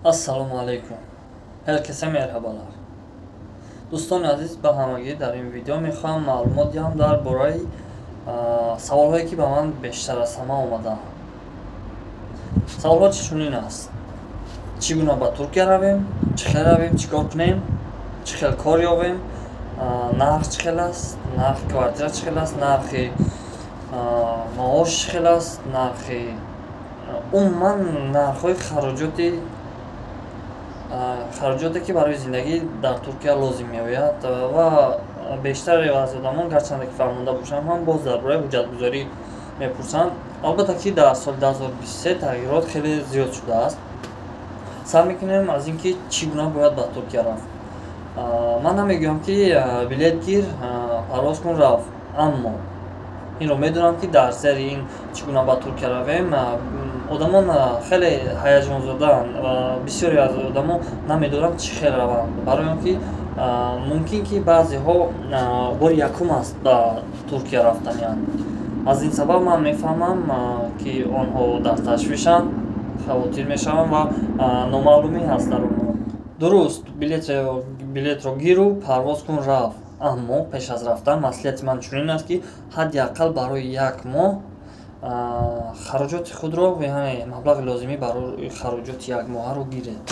Assalomu alaykum. Herkese merhabalar. Do'stoni aziz, ба ҳамагӣ дар ин видео мехоҳам маълумот диҳам дар бораи саволҳое ки ба ман бештар аз ҳама омадаанд. Саволҳо чунин аст: чӣ гуна ба Туркия равем, чӣ хел равем, чӣ кор кунем, чӣ хел кор ёбем, нарх чӣ хел аст, нархи квартира чӣ хел аст, нархи маош чӣ хел аст, нархи умуман нархҳои хароҷоте ки барои зиндагӣ дар Туркия лозим меояд ва бештари аз одамон гарчанде ки фаҳмонда бошанд ҳам боз дар бораи ҳуҷҷатгузорӣ мепурсанд. Албатта ки дар соли 2023 тағйирот хеле зиёд шудааст. Сар мекунем аз ин ки чӣ гуна бояд ба Туркия рафт. Ман намегӯям ки билет гир, парвоз кун, рав, аммо инро медонам ки дар зери ин чӣ гуна ба Туркия равем одамон хеле ҳаяҷонзодаанд ва бисёре аз одамон намедонанд чӣ хел раванд, барои он ки мумкин ки баъзеҳо бори якум аст ба Туркия рафтаниянд. Аз ин сабаб ман мефаҳмам ки онҳо дар ташвишанд, хавотир мешаванд ва номаълумӣ ҳаст дар онҳо. Дуруст, билетро гиру, парвоз кун, рав, аммо пеш аз рафтан маслиҳати ман чунин аст ки ҳадди аққал барои як моҳ хароҷоти худро, яъне маблағи лозимӣ барои хароҷоти якмоҳаро гиред.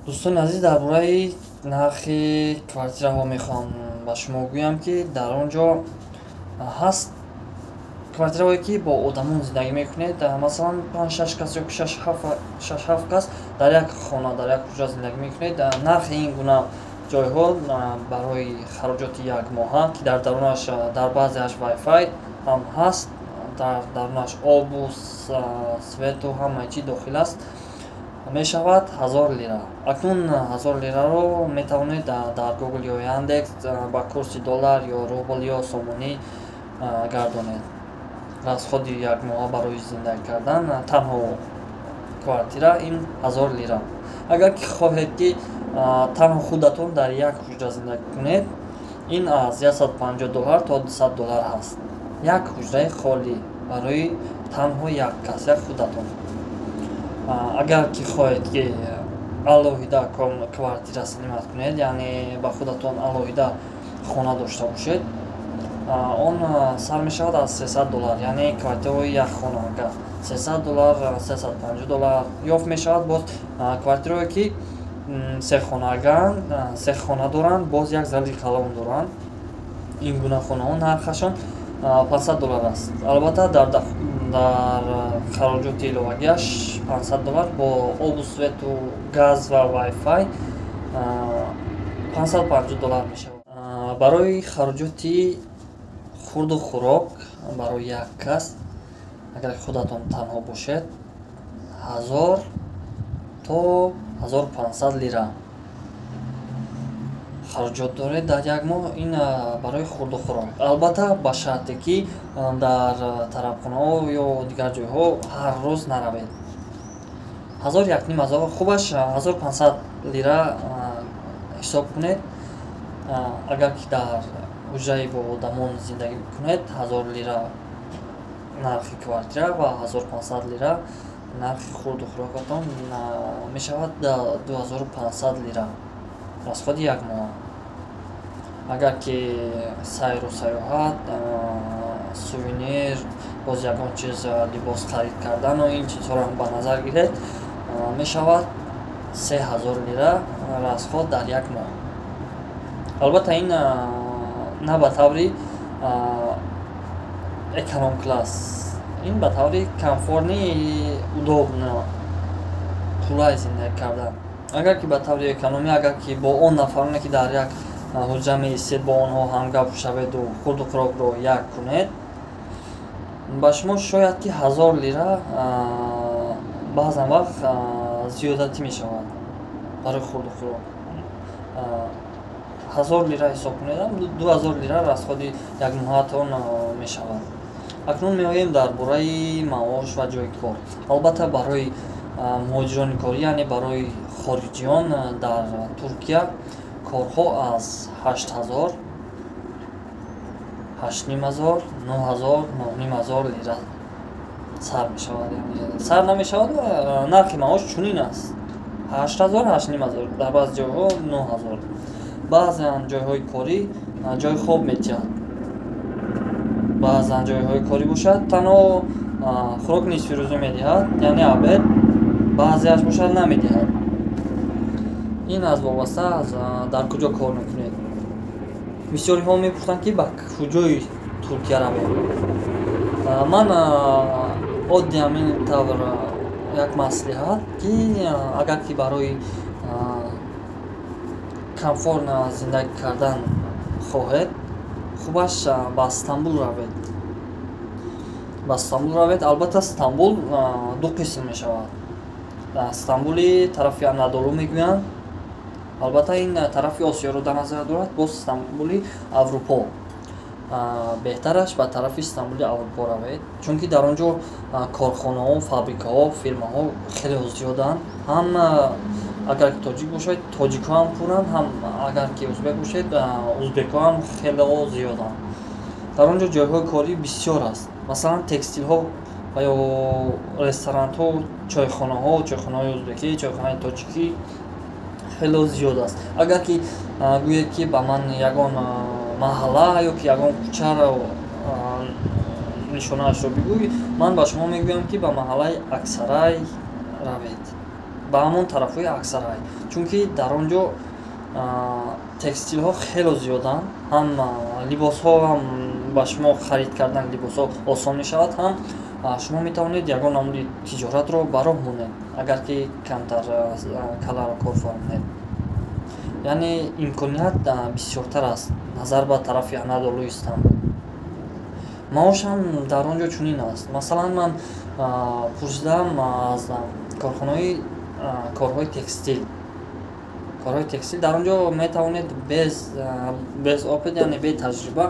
дӯстони азиз, дар бораи нархи квартираҳо мехоҳам ба шумо гӯям ки дар он ҷо ҳаст квартираҳое ки бо одамон зиндагӣ мекунед, масалан 5-6 кас ё 6-7 кас дар як хона, дар як ҳуҷра зиндагӣ мекунед. Нархи ин гуна ҷойҳо барои хароҷоти якмоҳа ки дар дарунаш дар баъзеаш вайфай ҳам ҳаст, дар дарунаш обу свету ҳамаи чӣ дохил аст, мешавад 1000 лира. Акнун 1000 лираро метавонед дар Google ё Яндекс ба курси доллар ё рубл ё сомонӣ гардонед. Расходи якмоҳа барои зиндагӣ кардан танҳо квартира ин 1000 лира. Агар ки хоҳед ки танҳо худатон дар як ҳуҷра зиндагӣ кунед, ин аз 150 доллар то 200 доллар ҳаст. Як ҳуҷраи холӣ барои танҳо як кас, як худатон. Агар ки хоҳед ки алоҳида квартира синимат кунед, яъне ба худатон алоҳида хона дошта бошед, он сар мешавад аз 300 доллар, яъне квартираҳои як хонага 300 доллар, 350 доллар ёфт мешавад. Боз квартираҳое ки се хона доранд, боз як зали калон доранд, ин гуна хонаҳо нархашон 500 доллар аст. Албатта дар хароҷоти иловагиаш 500 доллар бо обу свету, газ ва вайфай 550 доллар мешавад. Барои хароҷоти хурду хӯрок барои як кас, агар худатон танҳо бошед, 1000 то 1500 лира хароҷот доред дар як моҳ. Ин барои хурду хӯрок. Албатта ба шарте ки дар тарабхонаҳо ё дигар ҷойҳо ҳар рӯз наравед. 1500 хубаш 1500 лира ҳисоб кунед. Агар ки дар ҳуҷраи бо одамон зиндагӣ кунед, 1000 лира нархи квартира ва 1500 лира нархи хурду хӯрокатон мешавад 2500 лира расходи як моҳ. Агар ки сайру саёҳат, сувенир, боз ягон чиз либос харид кардану ин чизҳоро ба назар гиред, мешавад 3000 лира расход дар як моҳ. Албатта ин на ба таври эконом класс, ин ба таври комфортни удобно қулай зиндагӣ кардан. Агар ки ба таври экономӣ, агар ки бо он нафароне ки дар як ҳуҷра меистед, бо онҳо ҳамгап шаведу хурду хӯрокро як кунед, ба шумо шояд ки 1000 лира баъзан вақт зиёдатӣ мешавад барои хурду хӯрок. 1000 лира ҳисоб кунед, 2000 лира расходи якмоҳатон мешавад. Акнун меоем дар бораи маош ва ҷойи кор. Албатта барои муҳоҷирони корӣ, яъне барои хориҷиён дар Туркия корҳо аз 8000, 8500, 9000, 9500 лира сар мешавад, сар намешавад. Нархи маош чунин аст: 8000, 8500, дар баъзе ҷойҳо 9000. баъзан ҷойҳои корӣ ҷойи хоб метиҳад, баъзан ҷойҳои корӣ бошад танҳо хӯрок нисфи рӯзӣ медиҳад, яъне абед, баъзеаш бошад намедиҳад. ин аз вобаста аз дар куҷо кор мекунед. бисёриҳо мепурсанд ки ба куҷои Туркия равем. ман одди ҳамин тавр як маслиҳат ки агар ки барои комфортна зиндагӣ кардан хоҳед, хубаш ба Стамбул равед. ба Стамбул равед. Албатта Стамбул ду қисм мешавад. Стамбули тарафи Анадолу мегӯянд. албатта ин тарафи Осиёро дар назар дорад. боз Стамбули Аврупо беҳтараш ба тарафи Стамбули Аврупо равед, чунки дар он ҷо корхонаҳо, фабрикаҳо, фирмаҳо хеле зиёданд. ҳам агар ки тоҷик бошед, тоҷикҳо ҳам пуранд, ҳам агар ки узбек бошед, узбекҳо ҳам хеле зиёданд. дар он ҷо ҷойҳои корӣ бисёр аст. масалан текстилҳо ва ё ресторанҳо, чойхонаҳои узбекӣ, чойхонаи тоҷикӣ хеле зиёд аст. агар ки гӯед ки ба ман ягон маҳалла ё ки ягон кӯчаро нишонаашро бигӯй, ман ба шумо мегӯям ки ба маҳаллаи Аксарай равед, ба ҳамон тарафҳои Аксарай, чунки дар он ҷо текстилҳо хеле зиёданд. ҳам либосҳо, ҳам ба шумо харид кардан либосҳо осон мешавад, ҳам шумо метавонед ягон намуди тиҷоратро ба роҳ монед, агар ки камтар каларо кор фармонед. яъне имконият бисёртар аст назар ба тарафи Анадолуи Стамбул. маошам дар он ҷо чунин аст. масалан ман пурсидам аз корҳои текстил. дар он ҷо метавонед без опит, яъне бетаҷриба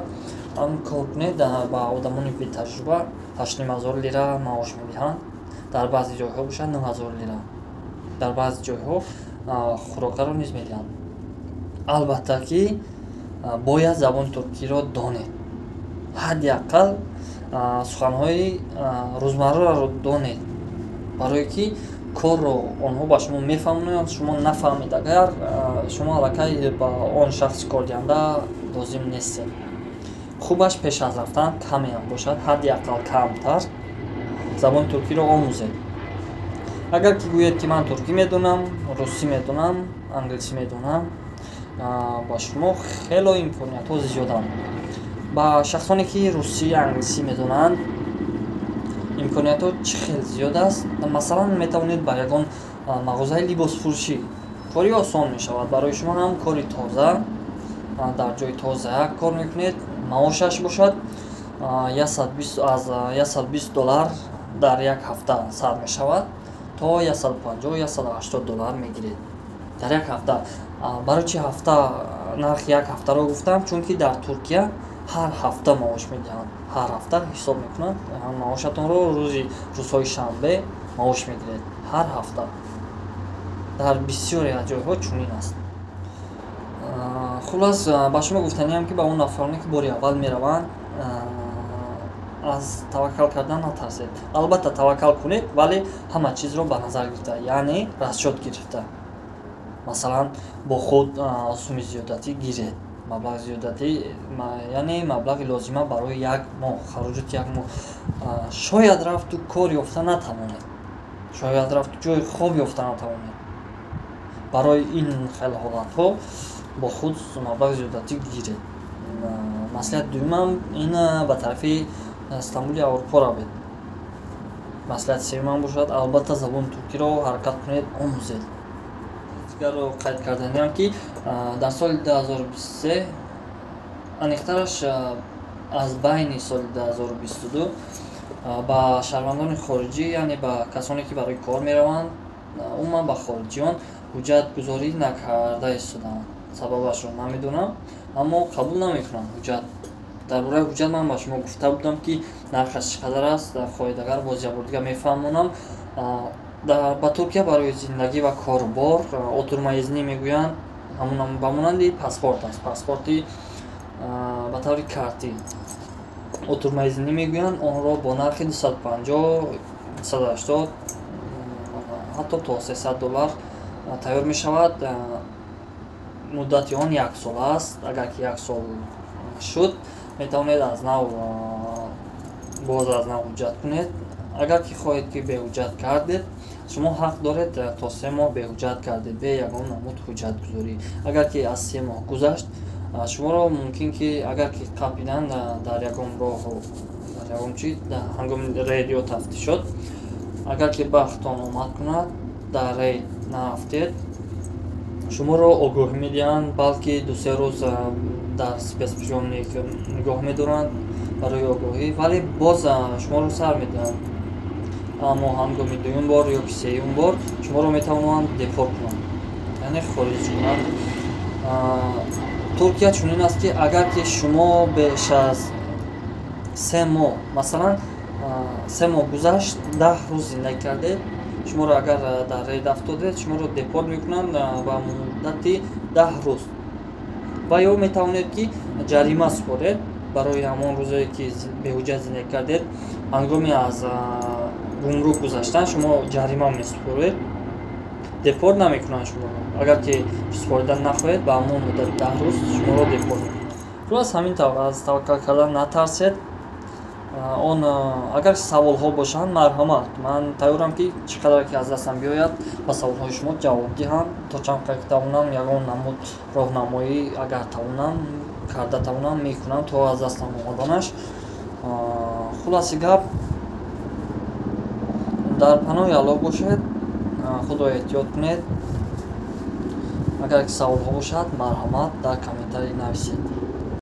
кор кунед. ба одамони бетаҷриба 8500 лира маош медиҳанд. дар баъзе ҷойҳо бошад 9000 лира. дар баъзе ҷойҳо хӯрокаро низ медиҳанд. албатта ки бояд забони туркиро донед. ҳадди аққал суханҳои рӯзмарраро донед, барое ки корро онҳо ба шумо мефаҳмонанд, шумо нафаҳмед, агар шумо аллакай ба он шахси кордиҳанда лозим нестед. хубаш пеш аз рафтан камеам бошад, ҳадди аққал камтар забони туркиро омӯзед. агар ки гӯед ки ман туркӣ медонам, русӣ медонам, англисӣ медонам, ба шумо хело имкониятҳо зиёданд. ба шахсоне ки русӣ, англисӣ медонанд, имкониятҳо чӣ хел зиёд аст. масалан метавонед ба ягон мағозаи либосфурӯшӣ кори осон мешавад барои шумо. ҳам кори тоза, дар ҷои тоза кор мекунед. маошаш бошад аз $120 дар як ҳафта сар мешавад то $150-180 мегиред дар як ҳафта. барои чӣ ҳафта нархи як ҳафтаро гуфтам? Чунки дар Туркия ҳар ҳафта маош медиҳанд. ҳар ҳафта ҳисоб мекунанд. маошатонро рӯзҳои шанбе маош мегиред. ҳар ҳафта. дар бисёре аз ҷойҳо чунин аст. хулас ба шумо гуфтаниам ки ба он нафароне ки бори аввал мераванд, аз таваккал кардан натарсед. албатта таваккал кунед, вале ҳама чизро ба назар гирифта, яъне расчёт гирифта. масалан бо худ суми зиёдатӣ гиред, маблағи зиёдатӣ, яъне маблағи лозима барои як моҳ, хароҷоти як моҳ. шояд рафту кор ёфта натавонед, шояд рафту ҷои хоб ёфта натавонед. барои ин хел ҳолатҳо бо худ маблағи зиёдатӣ гиред. маслиҳати дуюмам ин ба тарафи Стамбули Аврупо равед. маслиҳати сеюмам бошад албатта забони туркиро ҳаракат кунед, омӯзед. дигарро қайд карданиам ки дар соли 2023 аниқтараш аз байни соли 2022 ба шаҳрвандони хориҷӣ, яъне ба касоне ки барои кор мераванд, умуман ба хориҷиён ҳуҷҷатгузорӣ накарда истоданд. сабабашро намедонам, аммо қабул намекунам ҳуҷҷат. дар бораи ҳуҷҷат ман ба шумо гуфта будам ки нархаш чӣ қадар аст. хоҳед агар боз як бор дигар мефаҳмонам. ба Туркия барои зиндагӣ ва корбор отурмаизнӣ мегӯянд. ҳамон ба монанди паспорт аст. паспорти ба таври картӣ. отурмаи зинӣ мегӯянд, онро бо нархи 250, 280, ҳатто то $300 тайёр мешавад. муддати он 1 сол аст. агар ки 1 сол шуд, метавонед аз нав боз аз нав ҳуҷҷат кунед. агар ки хоҳед ки беҳуҷҷат кардед, шумо ҳақ доред то 3 моҳ беҳуҷҷат кардед, бе ягон намуд ҳуҷҷатгузорӣ. агар ки аз 3 моҳ гузашт, шуморо мумкин ки агар ки қабидан дар ягон роҳ дар ягон чи ҳангоми рейд ё тафтишот, агар ки бахтон омад кунад, дар рейд нарафтед, шуморо огоҳӣ медиҳанд, балки 2-3 рӯз дар спецприёмник нигоҳ медоранд барои огоҳӣ, вале боз шуморо сар медиҳанд. аммо ҳангоми дуюм бор ё ки сеюм бор шуморо метавонанд депорт кунанд, яъне хориҷ кунанд. туркия чунин аст ки агар ки шумо беш аз 3 моҳ, масалан 3 моҳ гузашт, 10 рӯз зиндагӣ кардед, шуморо агар дар рейд афтодед, шуморо депорт мекунанд ба муддати 10 рӯз. ва ё метавонед ки ҷарима супоред барои ҳамон рӯзое ки беҳуҷҷат зиндагӣ кардед. ҳангоми аз гумрук гузаштан шумо ҷарима месупоред, депорт намекунанд шуморо. агар ки супоридан нахоҳед, ба ҳамон муддати 10 рӯз шуморо депорт мекунанд. хулос ҳамин тавр аз таваккал кардан натарсед. он агар саволҳо бошанд, марҳамат, ман тайёрам ки чӣ қадар ки аз дастам биёяд ба саволҳои шумо ҷавоб диҳам, то чанд қадр ки тавонам ягон намуд роҳнамоӣ агар тавонам карда тавонам мекунам то аз дастам омаданаш. хулоси гап, дар паноҳи Аллоҳ бошед, худо эҳтиёт кунед. агар ки саволҳо бошад, марҳамат, дар комментарӣ нависед.